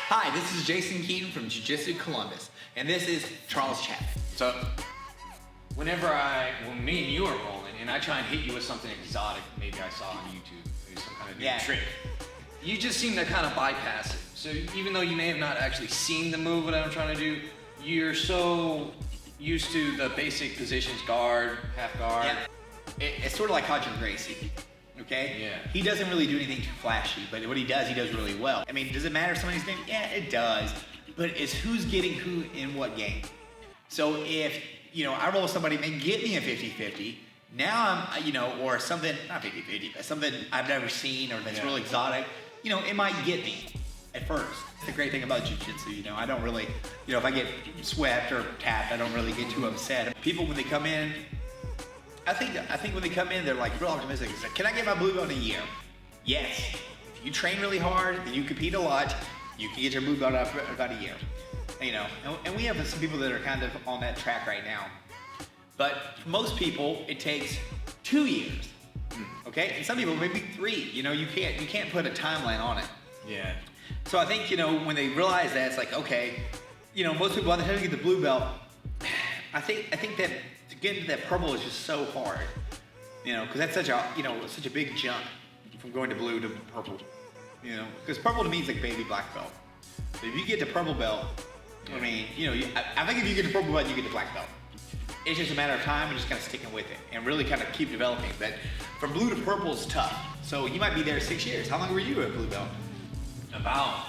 Hi, this is Jason Keaton from Jiujitsu Columbus, and this is Charles Chapman. So, when me and you are rolling, and I try and hit you with something exotic, maybe I saw on YouTube, maybe some kind of new trick, you just seem to kind of bypass it. So even though you may have not actually seen the move that I'm trying to do, you're so used to the basic positions, guard, half guard. Yeah. It's sort of like Hodgson Gracie, okay? Yeah. He doesn't really do anything too flashy, but what he does really well. I mean, does it matter if somebody's name? Yeah, it does. But it's who's getting who in what game. So if, I roll with somebody and they get me a 50-50, now I'm, or something, not 50-50, but something I've never seen or that's real exotic, it might get me at first. It's the great thing about Jiu-Jitsu, I don't really, if I get swept or tapped, I don't really get too upset. People, when they come in, I think when they come in, they're like real optimistic. It's like, can I get my blue belt in a year? Yes. If you train really hard and you compete a lot, you can get your blue belt after about a year. And we have some people that are kind of on that track right now. But for most people, it takes 2 years. Okay? And some people maybe 3. You can't put a timeline on it. Yeah. So I think, when they realize that, it's like, okay, most people, by the time they get the blue belt, I think that to get into that purple is just so hard, because that's such a big jump from going to blue to purple, because purple to me is like baby black belt. So if you get to purple belt, I mean, I think if you get to purple belt, you get to black belt. It's just a matter of time and just kind of sticking with it and really kind of keep developing. But from blue to purple is tough. So you might be there 6 years. How long were you at blue belt? About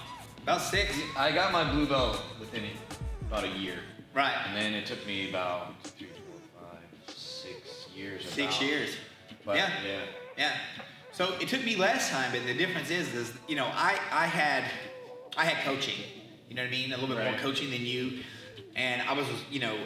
6. I got my blue belt within about a year. Right. And then it took me about 3, 4, 5, 6 years. 6 years. But, yeah. So it took me less time, but the difference is I had coaching. You know what I mean? A little bit more coaching than you, and I was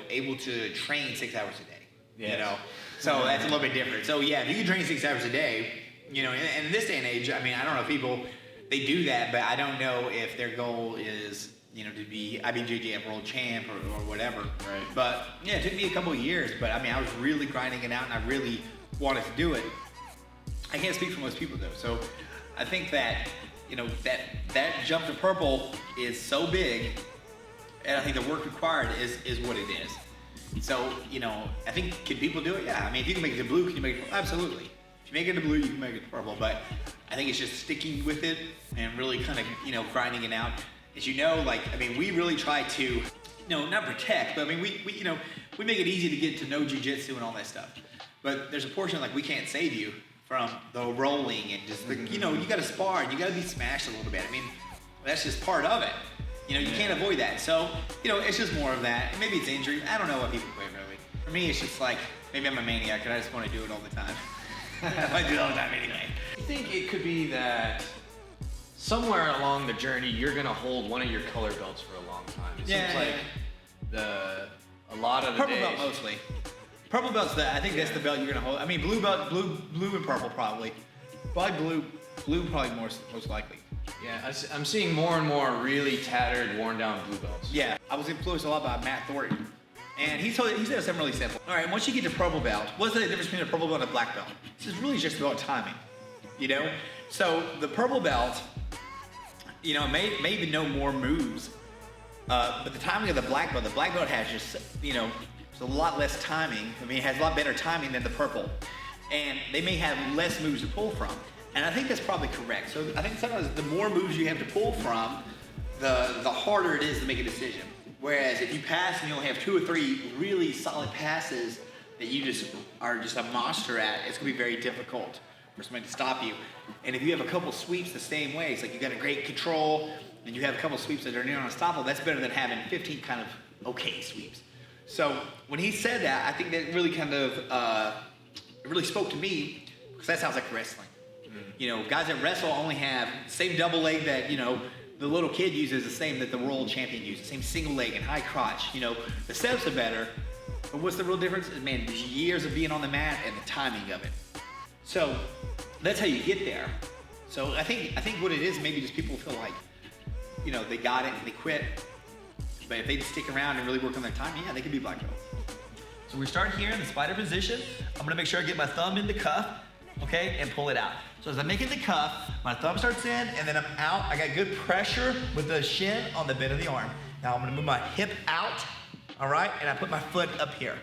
able to train 6 hours a day. Yes. So that's a little bit different. So yeah, if you can train 6 hours a day, and in this day and age, I mean, I don't know if people they do that, but I don't know if their goal is to be IBJJF world champ or whatever. Right. But yeah, it took me a couple of years, but I mean, I was really grinding it out and I really wanted to do it. I can't speak for most people though. So I think that, that jump to purple is so big, and I think the work required is what it is. So, I think, can people do it? Yeah. I mean, if you can make it to blue, can you make it? Absolutely. If you make it to blue, you can make it to purple. But I think it's just sticking with it and really kind of, grinding it out. As we really try to, not protect, but I mean, we make it easy to get to know jiu-jitsu and all that stuff. But there's a portion we can't save you from the rolling and just you got to spar and you got to be smashed a little bit. I mean, that's just part of it. You can't avoid that. So, it's just more of that. And maybe it's injury. I don't know what people quit really. For me, it's just like, maybe I'm a maniac and I just want to do it all the time. I do it all the time anyway. I think it could be that somewhere along the journey, you're going to hold one of your color belts for a long time. It seems like a lot of the purple days. belt mostly. Purple belt's I think that's the belt you're going to hold. I mean, blue belt, blue and purple probably. Probably blue probably most likely. Yeah, I'm seeing more and more really tattered, worn down blue belts. Yeah, I was influenced a lot by Matt Thornton. And he said something really simple. All right, once you get to purple belt, what's the difference between a purple belt and a black belt? This is really just about timing, So the purple belt, may even know more moves, but the timing of the black belt has just, it's a lot less timing. I mean, it has a lot better timing than the purple. And they may have less moves to pull from. And I think that's probably correct. So I think sometimes the more moves you have to pull from, the harder it is to make a decision. Whereas if you pass and you only have 2 or 3 really solid passes that you just are just a monster at, it's gonna be very difficult for somebody to stop you. And if you have a couple sweeps the same way, it's like you got a great control and you have a couple sweeps that are near unstoppable, that's better than having 15 kind of okay sweeps. So when he said that, I think that really kind of, it really spoke to me because that sounds like wrestling. Guys that wrestle only have the same double leg that, the little kid uses, the same that the world champion uses, the same single leg and high crotch. The steps are better, but what's the real difference? Man, there's years of being on the mat and the timing of it. So that's how you get there. So I think what it is, maybe just people feel like, they got it and they quit. But if they just stick around and really work on their time, yeah, they could be black belt. So we start here in the spider position. I'm gonna make sure I get my thumb in the cuff. okay, and pull it out. So as I'm making the cuff, my thumb starts in, and then I'm out. I got good pressure with the shin on the bend of the arm. Now I'm gonna move my hip out, all right, and I put my foot up here.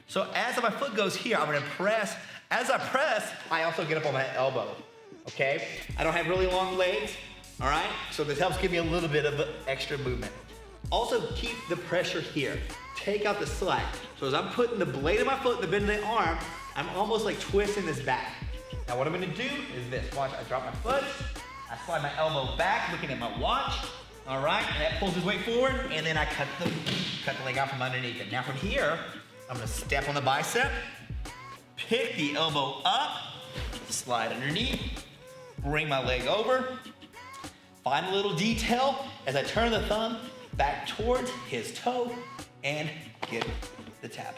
So as my foot goes here, I'm gonna press. As I press, I also get up on my elbow, okay? I don't have really long legs, all right? So this helps give me a little bit of extra movement. Also keep the pressure here. Take out the slack. So as I'm putting the blade of my foot in the bend of the arm, I'm almost like twisting this back. Now what I'm gonna do is this. Watch, I drop my foot, I slide my elbow back, looking at my watch, all right? And that pulls his weight forward, and then I cut the leg out from underneath it. Now from here, I'm gonna step on the bicep, pick the elbow up, slide underneath, bring my leg over, find a little detail as I turn the thumb back towards his toe and get the tap.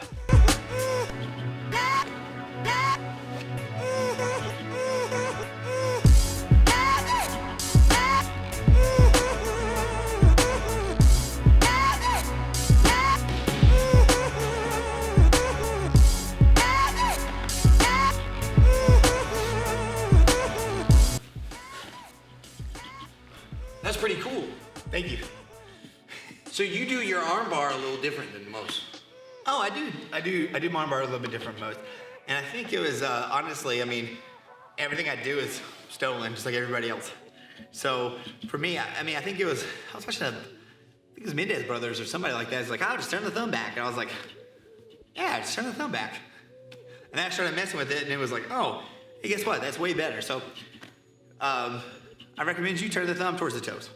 That's pretty cool. Thank you. So you do your arm bar a little different than most. Oh, I do my arm bar a little bit different from most. And I think it was, honestly, I mean, everything I do is stolen, just like everybody else. So for me, I think I was watching I think it was Mendez Brothers or somebody like that. It's like, oh, just turn the thumb back. And I was like, yeah, just turn the thumb back. And then I started messing with it, and it was like, oh, hey, guess what? That's way better. So I recommend you turn the thumb towards the toes.